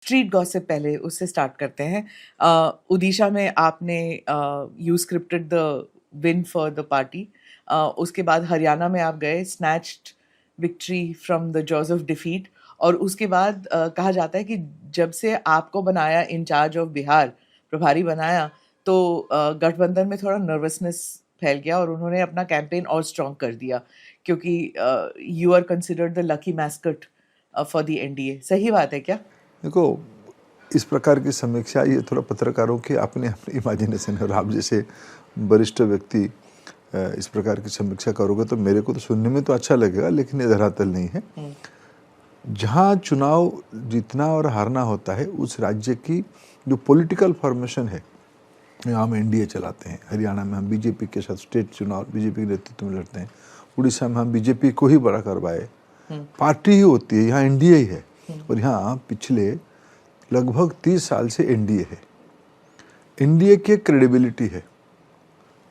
Street gossip पहले उससे start करते हैं। उड़ीसा में आपने you scripted the win for the party. उसके बाद हरियाणा में आप गए, snatched victory from the jaws of defeat. और उसके बाद कहा जाता है कि जब से आपको बनाया इंचार्ज ऑफ बिहार, प्रभारी बनाया, तो गठबंधन में थोड़ा नर्वसनेस फैल गया और उन्होंने अपना कैंपेन और स्ट्रॉन्ग कर दिया, क्योंकि you are considered the lucky mascot for the NDA. सही बात है क्या? देखो, इस प्रकार की समीक्षा ये थोड़ा पत्रकारों के अपने अपने इमेजिनेशन है, और आप जैसे वरिष्ठ व्यक्ति इस प्रकार की समीक्षा करोगे तो मेरे को तो सुनने में तो अच्छा लगेगा, लेकिन ये धरातल नहीं है। जहाँ चुनाव जीतना और हारना होता है, उस राज्य की जो पॉलिटिकल फॉर्मेशन है, यहाँ हम एनडीए चलाते हैं, हरियाणा में हम बीजेपी के साथ स्टेट चुनाव बीजेपी के नेतृत्व में लड़ते हैं, उड़ीसा में हम बीजेपी को ही बड़ा करवाए, पार्टी ही होती है, यहाँ एनडीए ही है। और यहाँ पिछले लगभग 30 साल से एनडीए है। एनडीए की क्रेडिबिलिटी है।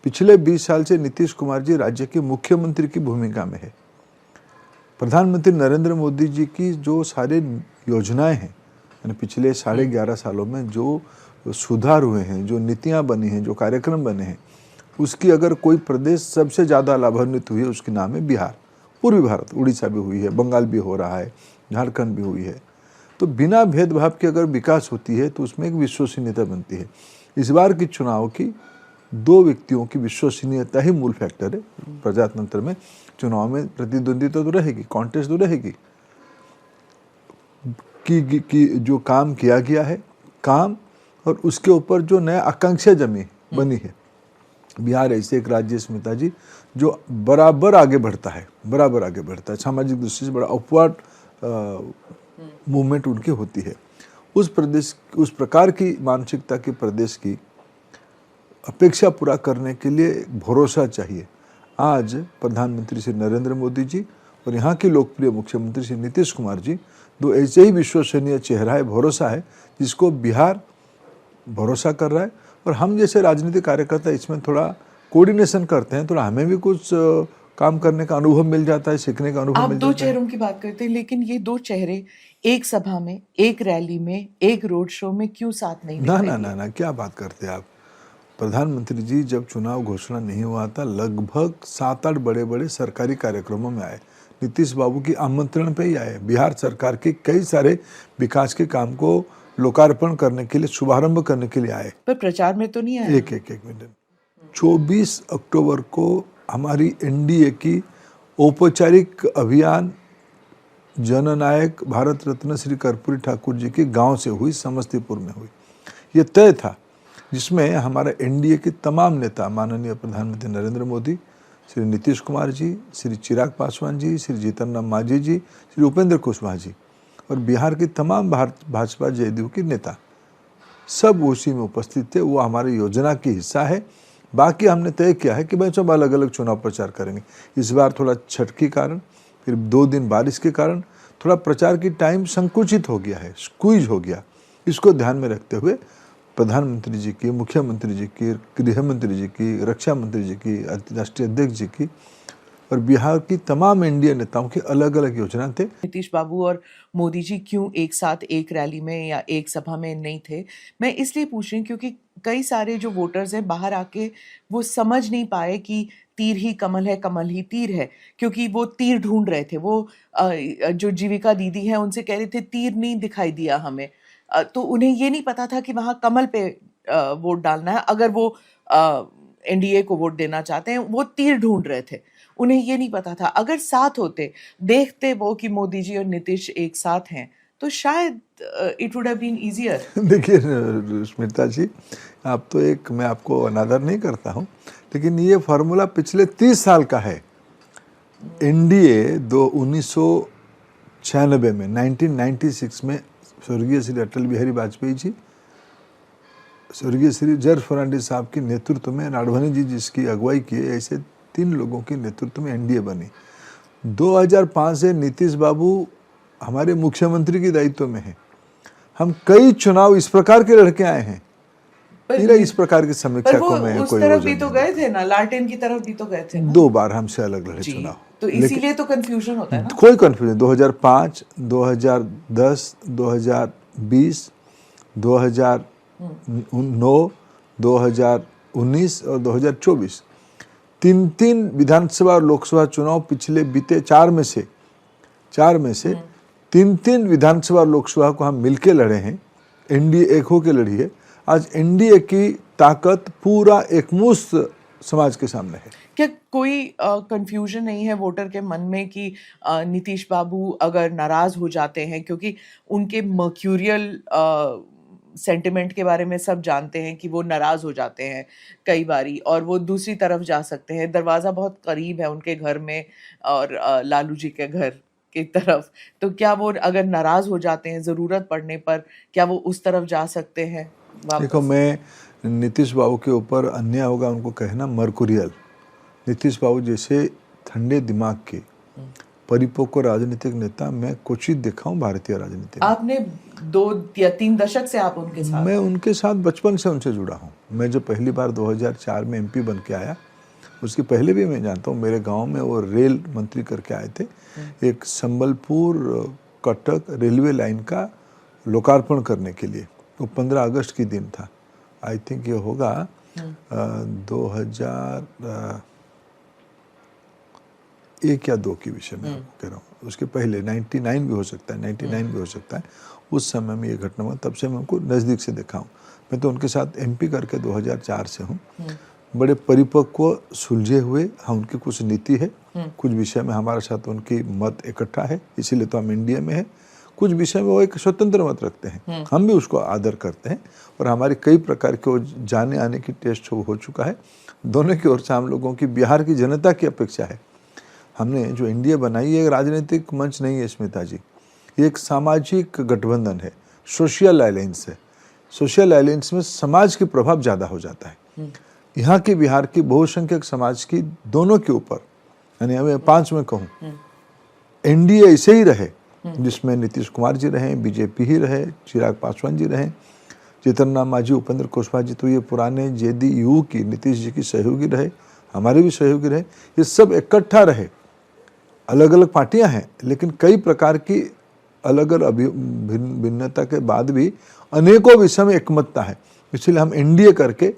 पिछले 20 साल से नीतीश कुमार जी राज्य के मुख्यमंत्री की भूमिका में है। प्रधानमंत्री नरेंद्र मोदी जी की जो सारे योजनाएं हैं, यानी पिछले 11.5 सालों में जो सुधार हुए हैं, जो नीतियां बनी हैं, जो कार्यक्रम बने हैं, उसकी अगर कोई प्रदेश सबसे ज़्यादा लाभान्वित हुई है, उसके नाम है बिहार। पूर्वी भारत, उड़ीसा भी हुई है, बंगाल भी हो रहा है, झारखंड भी हुई है। तो बिना भेदभाव के अगर विकास होती है तो उसमें एक विश्वसनीयता बनती है। इस बार की चुनाव की 2 व्यक्तियों की विश्वसनीयता ही मूल फैक्टर है। प्रजातंत्र में चुनाव में प्रतिद्वंदिता तो रहेगी, कॉन्टेस्ट तो रहेगी, कि जो काम किया गया है, काम और उसके ऊपर जो नया आकांक्षा बनी है। बिहार ऐसे एक राज्य, स्मिता जी, जो बराबर आगे बढ़ता है, सामाजिक दृष्टि से बड़ा अपवर्ड मूवमेंट उनकी होती है। उस प्रकार की मानसिकता के प्रदेश की अपेक्षा पूरा करने के लिए भरोसा चाहिए। आज प्रधानमंत्री श्री नरेंद्र मोदी जी और यहाँ के लोकप्रिय मुख्यमंत्री श्री नीतीश कुमार जी 2 ऐसे ही विश्वसनीय चेहरा है, भरोसा है, जिसको बिहार भरोसा कर रहा है। और हम जैसे राजनीतिक कार्यकर्ता इसमें थोड़ा कोऑर्डिनेशन करते हैं, थोड़ा हमें भी कुछ काम करने का अनुभव मिल जाता है, सीखने का अनुभव मिल जाता है। आप 2 चेहरों की बात करते हैं, लेकिन ये 2 चेहरे एक सभा में, एक रैली में, एक रोड शो में क्यों साथ नहीं दिखाई दिए? ना, क्या बात करते हैं आप। प्रधानमंत्री जी जब चुनाव घोषणा नहीं हुआ था, लगभग 7-8 बड़े सरकारी कार्यक्रमों में आए। नीतीश बाबू की आमंत्रण पे ही आए। बिहार सरकार के कई सारे विकास के काम को लोकार्पण करने के लिए, शुभारंभ करने के लिए आए। पर प्रचार में तो नहीं आए। एक मिनट। 24 अक्टूबर को हमारी एनडीए की औपचारिक अभियान जननायक भारत रत्न श्री कर्पूरी ठाकुर जी के गांव से हुई, समस्तीपुर में हुई। ये तय था, जिसमें हमारा एनडीए के तमाम नेता, माननीय प्रधानमंत्री नरेंद्र मोदी, श्री नीतीश कुमार जी, श्री चिराग पासवान जी, श्री जीतन राम मांझी जी, श्री उपेंद्र कुशवाहा जी और बिहार की तमाम भाजपा जदयू के नेता सब उसी में उपस्थित थे। वो हमारी योजना की हिस्सा है। बाकी हमने तय किया है कि भाई सब अलग अलग चुनाव प्रचार करेंगे। इस बार थोड़ा छठ के कारण, फिर 2 दिन बारिश के कारण थोड़ा प्रचार की टाइम संकुचित हो गया है, स्क्वीज हो गया। इसको ध्यान में रखते हुए प्रधानमंत्री जी की, मुख्यमंत्री जी की, गृह मंत्री जी की, रक्षा मंत्री जी की, राष्ट्रीय अध्यक्ष जी की और बिहार की तमाम एनडीए नेताओं की अलग अलग योजना थे। नीतीश बाबू और मोदी जी क्यों एक साथ एक रैली में या एक सभा में नहीं थे? मैं इसलिए पूछ रही हूँ क्योंकि कई सारे जो वोटर्स हैं बाहर आके वो समझ नहीं पाए कि तीर ही कमल है, कमल ही तीर है, क्योंकि वो तीर ढूंढ रहे थे। वो जो जीविका दीदी हैं उनसे कह रहे थे तीर नहीं दिखाई दिया हमें। तो उन्हें ये नहीं पता था कि वहाँ कमल पे वोट डालना है। अगर वो एनडीए को वोट देना चाहते हैं, वो तीर ढूंढ रहे थे, उन्हें ये नहीं पता था। अगर साथ होते, देखते वो कि मोदी जी और नीतीश एक साथ हैं, तो शायद it would have been easier. देखिए स्मिता जी, आप तो एक, मैं आपको अनादर नहीं करता हूँ, लेकिन ये फार्मूला पिछले 30 साल का है। एनडीए 1996 में, 1996 में स्वर्गीय श्री अटल बिहारी वाजपेयी जी, स्वर्गीय श्री जॉर्ज फर्नांडिस साहब के नेतृत्व में, नाडवानी जी जिसकी अगुवाई किए, ऐसे 3 लोगों के नेतृत्व में एनडीए बनी। 2005 से नीतीश बाबू हमारे मुख्यमंत्री के दायित्व में है। हम कई चुनाव इस प्रकार के लड़के आए हैं। इस प्रकार की समीक्षा को मैं उस तरफ भी तो गए थे ना, लालटेन की तरफ भी तो गए थे ना। 2 बार हमसे अलग लड़े चुनाव, तो इसीलिए तो कंफ्यूजन होता है ना। कोई कंफ्यूजन। 2005, 2010, 2020, 2009, 2019 और 2024 तीन विधानसभा और लोकसभा चुनाव पिछले बीते चार में से तीन विधानसभा और लोकसभा को हम मिलके लड़े हैं। एनडीए एक होके लड़ी है। आज एनडीए की ताकत पूरा एकमुश्त समाज के सामने है। क्या कोई कंफ्यूजन नहीं है वोटर के मन में कि नीतीश बाबू अगर नाराज हो जाते हैं, क्योंकि उनके मर्क्यूरियल सेंटिमेंट के बारे में सब जानते हैं कि वो नाराज हो जाते हैं कई बारी और वो दूसरी तरफ जा सकते हैं। दरवाज़ा बहुत करीब है उनके घर में और लालू जी के घर की तरफ, तो क्या वो अगर नाराज हो जाते हैं ज़रूरत पड़ने पर, क्या वो उस तरफ जा सकते हैं वापस? देखो, मैं नीतीश बाबू के ऊपर अन्याय होगा उनको कहना मर्कुरियल। नीतीश बाबू जैसे ठंडे दिमाग के परिपक्व राजनीतिक नेता मैं क्वचित देखा हूँ भारतीय राजनीति में। आपने 2 या 3 दशक से आप उनके साथ? मैं उनके साथ बचपन से उनसे जुड़ा हूँ। मैं जब पहली बार 2004 में एमपी बन के आया, उसके पहले भी मैं जानता हूँ। मेरे गांव में वो रेल मंत्री करके आए थे। एक संबलपुर कटक रेलवे लाइन का लोकार्पण करने के लिए। वो 15 अगस्त की दिन था। आई थिंक ये होगा 2001 या 2 की विषय में कह रहा हूँ। उसके पहले 99 भी हो सकता है, 99 भी हो सकता है। उस समय में ये घटना हुआ, तब से मैं उनको नज़दीक से देखा हूँ। मैं तो उनके साथ एमपी करके 2004 से हूँ। बड़े परिपक्व सुलझे हुए, हाँ उनकी कुछ नीति है, कुछ विषय में हमारे साथ उनकी मत इकट्ठा है, इसीलिए तो हम इंडिया में है। कुछ विषय में वो एक स्वतंत्र मत रखते हैं, हम भी उसको आदर करते हैं और हमारी कई प्रकार के वो जाने आने की टेस्ट हो चुका है। दोनों की ओर से हम लोगों की, बिहार की जनता की अपेक्षा है। हमने जो इंडिया बनाई है एक राजनीतिक मंच नहीं है स्मिता जी, ये एक सामाजिक गठबंधन है, सोशल अलायंस है। सोशल अलायंस में समाज के प्रभाव ज़्यादा हो जाता है। यहाँ की बिहार की बहुसंख्यक समाज की दोनों के ऊपर, यानी मैं 5 में कहूँ, एनडीए ऐसे ही रहे जिसमें नीतीश कुमार जी रहे, बीजेपी ही रहे, चिराग पासवान जी रहे, जीतन राम मांझी, उपेंद्र कुशवाहा जी, तो ये पुराने जेडीयू की नीतीश जी की सहयोगी रहे, हमारे भी सहयोगी रहे। ये सब इकट्ठा रहे। अलग अलग पार्टियां हैं लेकिन कई प्रकार की अलग अलग भिन्नता के बाद भी अनेकों विषय में एकमतता है। इसलिए हम एनडीए करके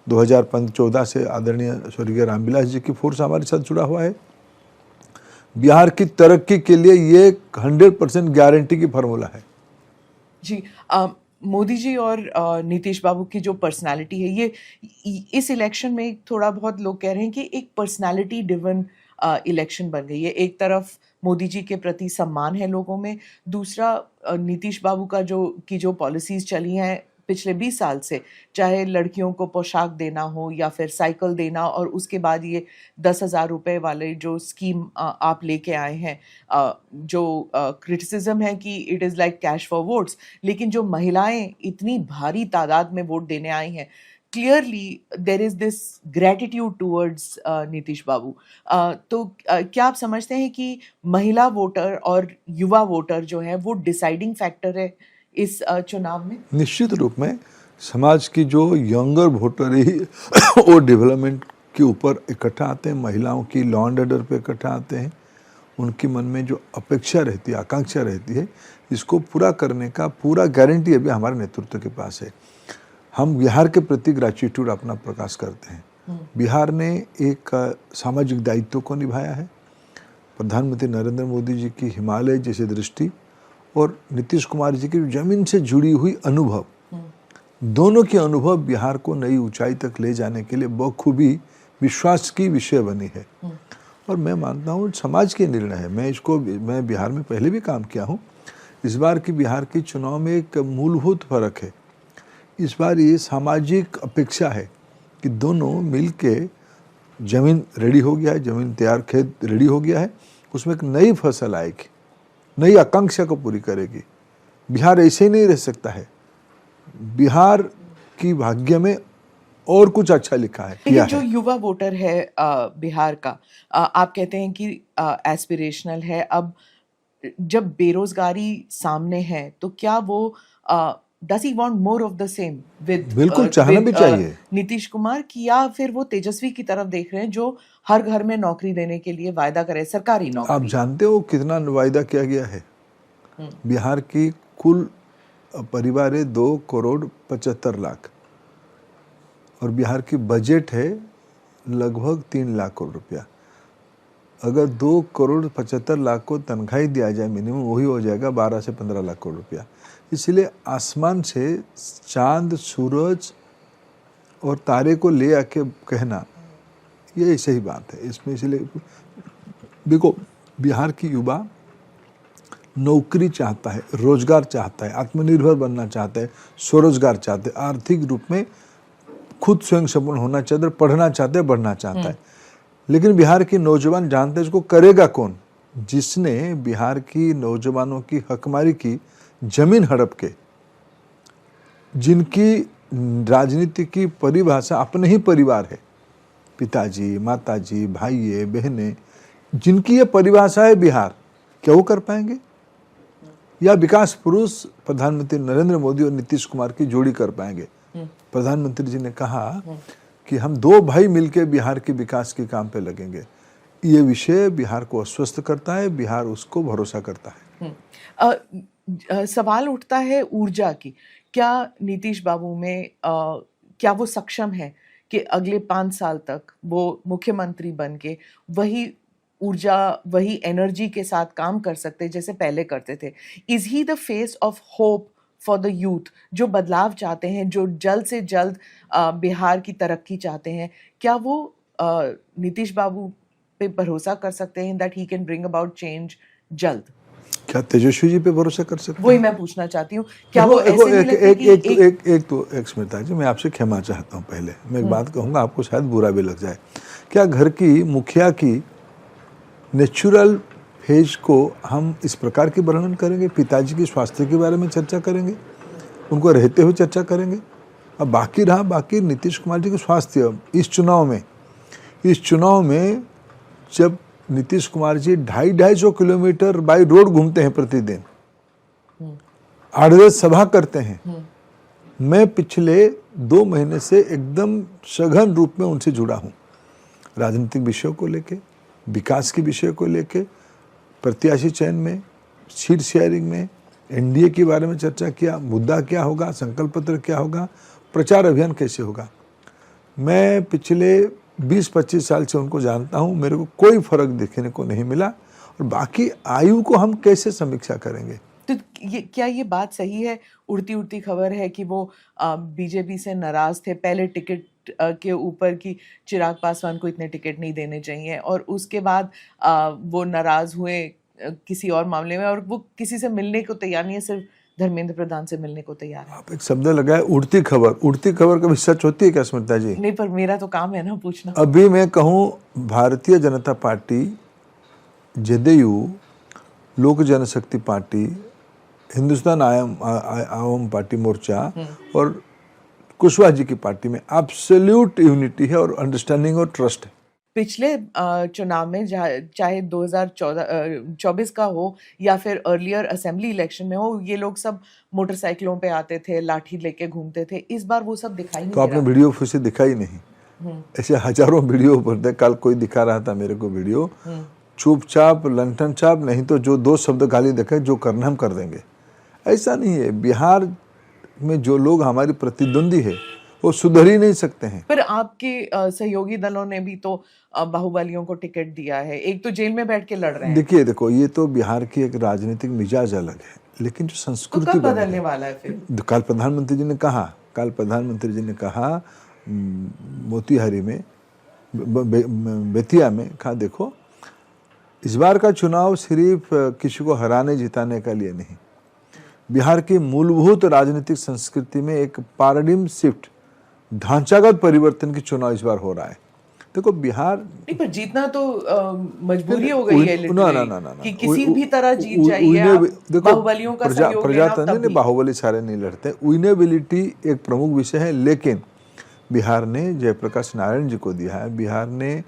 2014 से आदरणीय स्वर्गीय रामविलास जी की फोर्स हमारे साथ जुड़ा हुआ है। बिहार की तरक्की के लिए ये 100% गारंटी की फार्मूला है। जी, मोदी जी और नीतीश बाबू की जो पर्सनालिटी है, ये इस इलेक्शन में थोड़ा बहुत लोग कह रहे हैं कि एक पर्सनालिटी ड्रिवन इलेक्शन बन गई है। एक तरफ मोदी जी के प्रति सम्मान है लोगों में, दूसरा नीतीश बाबू का जो पॉलिसीज चली हैं पिछले 20 साल से, चाहे लड़कियों को पोशाक देना हो या फिर साइकिल देना, और उसके बाद ये 10,000 रुपए वाले जो स्कीम आप लेके आए हैं, जो क्रिटिसिज्म है कि it is like cash for votes, लेकिन जो महिलाएं इतनी भारी तादाद में वोट देने आई हैं, clearly there is this gratitude towards Nitish Babu. तो क्या आप समझते हैं कि महिला वोटर और युवा वोटर जो है वो डिसाइडिंग फैक्टर है इस चुनाव में? निश्चित रूप में समाज की जो यंगर वोटर ही वो डेवलपमेंट के ऊपर इकट्ठा आते हैं, महिलाओं की लॉ एंड ऑर्डर पे इकट्ठा आते हैं। उनके मन में जो अपेक्षा रहती है, आकांक्षा रहती है, इसको पूरा करने का पूरा गारंटी अभी हमारे नेतृत्व के पास है। हम बिहार के प्रति ग्रेटिट्यूड अपना प्रकाश करते हैं। बिहार ने एक सामाजिक दायित्व को निभाया है। प्रधानमंत्री नरेंद्र मोदी जी की हिमालय जैसी दृष्टि और नीतीश कुमार जी की जमीन से जुड़ी हुई अनुभव, दोनों के अनुभव बिहार को नई ऊंचाई तक ले जाने के लिए बखूबी विश्वास की विषय बनी है। और मैं मानता हूँ समाज के निर्णय है। मैं बिहार में पहले भी काम किया हूँ। इस बार की बिहार के चुनाव में एक मूलभूत फर्क है। इस बार ये सामाजिक अपेक्षा है कि दोनों मिलके, जमीन रेडी हो गया है, जमीन तैयार, खेत रेडी हो गया है, उसमें एक नई फसल आएगी, नई आकांक्षा को पूरी करेगी। बिहार ऐसे ही नहीं रह सकता है। बिहार की भाग्य में और कुछ अच्छा लिखा है। लेकिन जो युवा वोटर है बिहार का, आप कहते हैं कि एस्पिरेशनल है। अब जब बेरोजगारी सामने है तो क्या वो does he want more of the same with, बिल्कुल चाहना भी चाहिए, नीतीश कुमार की, या फिर वो तेजस्वी की तरफ देख रहे हैं जो हर घर में नौकरी देने के लिए वायदा करे, सरकारी नौकरी? आप जानते हो कितना वायदा किया गया है? बिहार की कुल परिवार है 2,75,00,000 और बिहार की बजट है लगभग 3 लाख करोड़ रुपया। अगर 2,75,00,000 को तनख्वाही दिया जाए मिनिमम, वही हो जाएगा 12 से 15 लाख करोड़ रुपया। इसलिए आसमान से चांद, सूरज और तारे को ले आके कहना ये सही बात है। इसमें इसलिए देखो, बिहार की युवा नौकरी चाहता है, रोजगार चाहता है, आत्मनिर्भर बनना चाहता है, स्वरोजगार चाहते हैं, आर्थिक रूप में खुद स्वयं संपूर्ण होना चाहते हैं, पढ़ना चाहते हैं, बढ़ना चाहता है। लेकिन बिहार की नौजवान जानते हैं इसको करेगा कौन? जिसने बिहार की नौजवानों की हकमारी की, जमीन हड़प के, जिनकी राजनीति की परिभाषा अपने ही परिवार है, पिताजी, माताजी, भाई, बहनें, जिनकी ये परिभाषा है बिहार, क्या वो कर पाएंगे? या विकास पुरुष प्रधानमंत्री नरेंद्र मोदी और नीतीश कुमार की जोड़ी कर पाएंगे? प्रधानमंत्री जी ने कहा कि हम 2 भाई मिलकर बिहार के विकास के काम पे लगेंगे। ये विषय बिहार को अस्वस्थ करता है, बिहार उसको भरोसा करता है। सवाल उठता है ऊर्जा की। क्या नीतीश बाबू में क्या वो सक्षम है कि अगले 5 साल तक वो मुख्यमंत्री बन के वही ऊर्जा, वही एनर्जी के साथ काम कर सकते जैसे पहले करते थे? Is he the face of hope for the youth, जो बदलाव चाहते हैं, जो जल्द से जल्द बिहार की तरक्की चाहते हैं? क्या वो नीतीश बाबू पे भरोसा कर सकते हैं that he can bring about change जल्द? क्या तेजस्वी जी पे भरोसा कर सकते हैं? वही मैं पूछना चाहती हूँ। क्या वो ऐसे नहीं लगते कि एक स्मिता जी, मैं आपसे क्षमा चाहता हूँ। पहले मैं एक बात कहूँगा, आपको शायद बुरा भी लग जाए। क्या घर की मुखिया की नेचुरल फेज को हम इस प्रकार की वर्णन करेंगे? पिताजी के स्वास्थ्य के बारे में चर्चा करेंगे, उनको रहते हुए चर्चा करेंगे। अब बाकी नीतीश कुमार जी के स्वास्थ्य इस चुनाव में जब Nitish Kumar ji 250 kilometre by road घूमते हैं प्रतिदिन, 8-10 सभा करते हैं, मैं पिछले 2 महीने से एकदम सघन रूप में उनसे जुड़ा हूँ। राजनीतिक विषयों को लेके, विकास के विषय को लेके, प्रत्याशी चयन में, सीट शेयरिंग में, एनडीए के बारे में चर्चा किया, मुद्दा क्या होगा, संकल्प पत्र क्या होगा, प्रचार अभियान कैसे होगा। मैं पिछले 20-25 साल से उनको जानता हूं, मेरे को कोई फर्क देखने को नहीं मिला। और बाकी आयु को हम कैसे समीक्षा करेंगे? तो क्या ये बात सही है? उड़ती खबर है कि वो बीजेपी से नाराज थे पहले टिकट के ऊपर कि चिराग पासवान को इतने टिकट नहीं देने चाहिए, और उसके बाद वो नाराज हुए किसी और मामले में, और वो किसी से मिलने को तैयार नहीं है, सिर्फ धर्मेंद्र प्रधान से मिलने को तैयार है। आप एक शब्द लगाए, उड़ती खबर कभी सच होती है क्या स्मिता जी? नहीं, पर मेरा तो काम है ना पूछना। अभी मैं कहूँ भारतीय जनता पार्टी, जदयू, लोक जनशक्ति पार्टी, हिंदुस्तान आवाम पार्टी मोर्चा और कुशवाहा जी की पार्टी में एब्सोल्यूट यूनिटी है और अंडरस्टैंडिंग और ट्रस्ट है। पिछले चुनाव में चाहे 2024 का हो या फिर अर्लियर असेंबली इलेक्शन में हो, ये लोग सब मोटरसाइकिलों पे आते थे, लाठी लेके घूमते थे। इस बार वो सब दिखाई नहीं तो आपने वीडियो फिर से दिखाई नहीं? ऐसे हजारों वीडियो पर कल कोई दिखा रहा था मेरे को वीडियो, चुपचाप लंठन चाप, नहीं तो जो 2 शब्द गाली देखे, जो करना हम कर देंगे। ऐसा नहीं है। बिहार में जो लोग हमारी प्रतिद्वंदी है वो सुधर ही नहीं सकते हैं। पर आपके सहयोगी दलों ने भी तो बाहुबलियों को टिकट दिया है, एक तो जेल में बैठ के लड़ रहे हैं। देखो, ये तो बिहार की एक राजनीतिक मिजाज अलग है, लेकिन जो संस्कृति तो कब बदलने वाला है फिर? कल प्रधानमंत्री जी ने कहा मोतिहारी में, बेतिया में, कहा देखो इस बार का चुनाव सिर्फ किसी को हराने जिताने का लिए नहीं, बिहार की मूलभूत राजनीतिक संस्कृति में एक पैराडिम शिफ्ट, ढांचागत परिवर्तन की चुनाव इस बार हो रहा है। देखो बिहार नहीं, पर जीतना तो मजबूरी हो गई है कि किसी भी तरह जीत जाइए आप। बाहुबलियों का सहयोग लेना तब भी। बाहुबली सारे नहीं लड़ते, विनेबिलिटी एक प्रमुख विषय है। लेकिन बिहार ने जयप्रकाश नारायण जी को दिया है, बिहार ने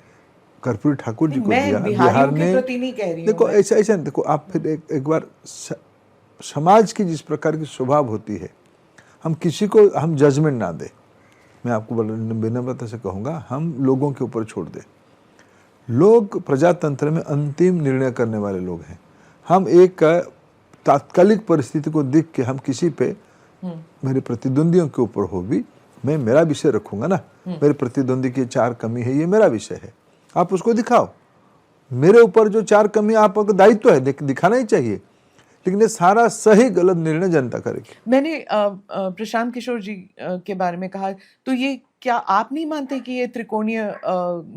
कर्पूरी ठाकुर जी को दिया, बिहार ने, देखो ऐसा देखो आप फिर एक बार समाज की जिस प्रकार की स्वभाव होती है, हम किसी को हम जजमेंट ना दे। मैं आपको विनम्रता से कहूँगा, हम लोगों के ऊपर छोड़ दे। लोग प्रजातंत्र में अंतिम निर्णय करने वाले लोग हैं। हम एक तात्कालिक परिस्थिति को देख के हम किसी पे मेरे प्रतिद्वंदियों के ऊपर हो भी, मैं मेरा विषय रखूंगा ना। मेरे प्रतिद्वंदी की 4 कमी है, ये मेरा विषय है, आप उसको दिखाओ। मेरे ऊपर जो 4 कमी आपका दायित्व है, दिखाना ही चाहिए, लेकिन ये सारा सही गलत निर्णय जनता करेगी। मैंने प्रशांत किशोर जी के बारे में कहा, तो ये क्या आप नहीं मानते कि ये त्रिकोणीय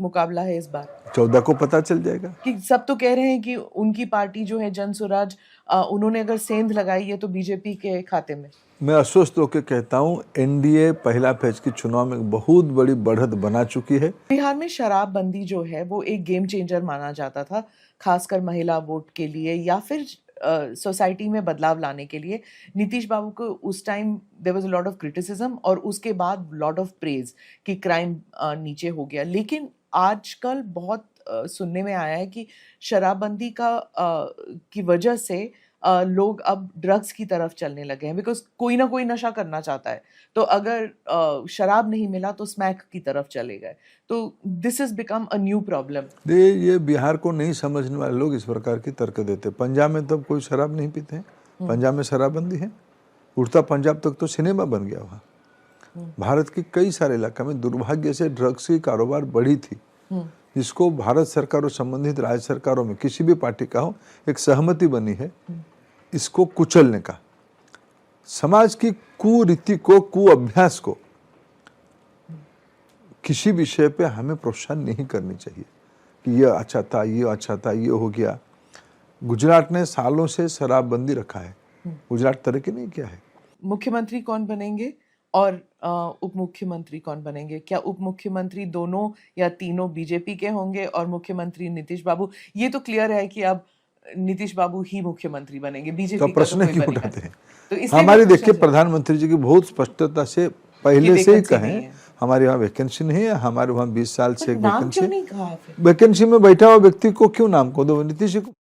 मुकाबला है इस बार? 14 को पता चल जाएगा। कि सब तो कह रहे हैं कि उनकी पार्टी जो है जन स्वराज, उन्होंने अगर सेंध लगाई है तो बीजेपी के खाते में। मैं आश्वस्त होकर कहता हूँ, एनडीए पहला फेज की चुनाव में बहुत बड़ी बढ़त बना चुकी है। बिहार में शराबबंदी जो है वो एक गेम चेंजर माना जाता था, खासकर महिला वोट के लिए या फिर सोसाइटी में बदलाव लाने के लिए। नीतीश बाबू को उस time there was a lot of criticism और उसके बाद लॉट ऑफ प्रेज कि क्राइम नीचे हो गया। लेकिन आजकल बहुत सुनने में आया है कि शराबबंदी की वजह से लोग अब ड्रग्स की तरफ चलने लगे हैं, बिकॉज कोई ना कोई नशा करना चाहता है, तो अगर शराब नहीं मिला तो स्मैक की तरफ चले गए। तो this is become a new problem. ये बिहार को नहीं समझने वाले लोग इस प्रकार की तर्क देते। पंजाब में तो कोई शराब नहीं पीते हैं, पंजाब में शराबबंदी है, उड़ता पंजाब तक तो सिनेमा बन गया वहाँ। भारत के कई सारे इलाके में दुर्भाग्य से ड्रग्स की कारोबार बढ़ी थी, जिसको भारत सरकार और संबंधित राज्य सरकारों में किसी भी पार्टी का हो, एक सहमति बनी है इसको कुचलने का। समाज की कुरीति को, कुअभ्यास को किसी विषय पे हमें प्रोत्साहन नहीं करनी चाहिए कि ये अच्छा था, ये अच्छा था, ये हो गया। गुजरात ने सालों से शराबबंदी रखा है, गुजरात तरक्की नहीं किया है। मुख्यमंत्री कौन बनेंगे और उप मुख्यमंत्री कौन बनेंगे? क्या उप मुख्यमंत्री दोनों या तीनों बीजेपी के होंगे और मुख्यमंत्री नीतीश बाबू? ये तो क्लियर है कि अब नीतीश बाबू ही मुख्यमंत्री बनेंगे, बीजेपी तो का प्रश्न कोई क्यों बनेगा उठाते हैं? तो इसलिए हमारी मैं देखिए पूछना प्रधानमंत्री जी की बहुत स्पष्टता से पहले से ही वैकेंसी कहें, नहीं है। हमारे वहाँ वैकेंसी नहीं है, हमारे वहाँ 20 साल से चाहती एक हूँ। नाम वैकेंसी क्यों है। नहीं कहा फिर? वैकेंसी में बैठा हुआ व्यक्ति को क्यों नाम को दो? नीतीश जी को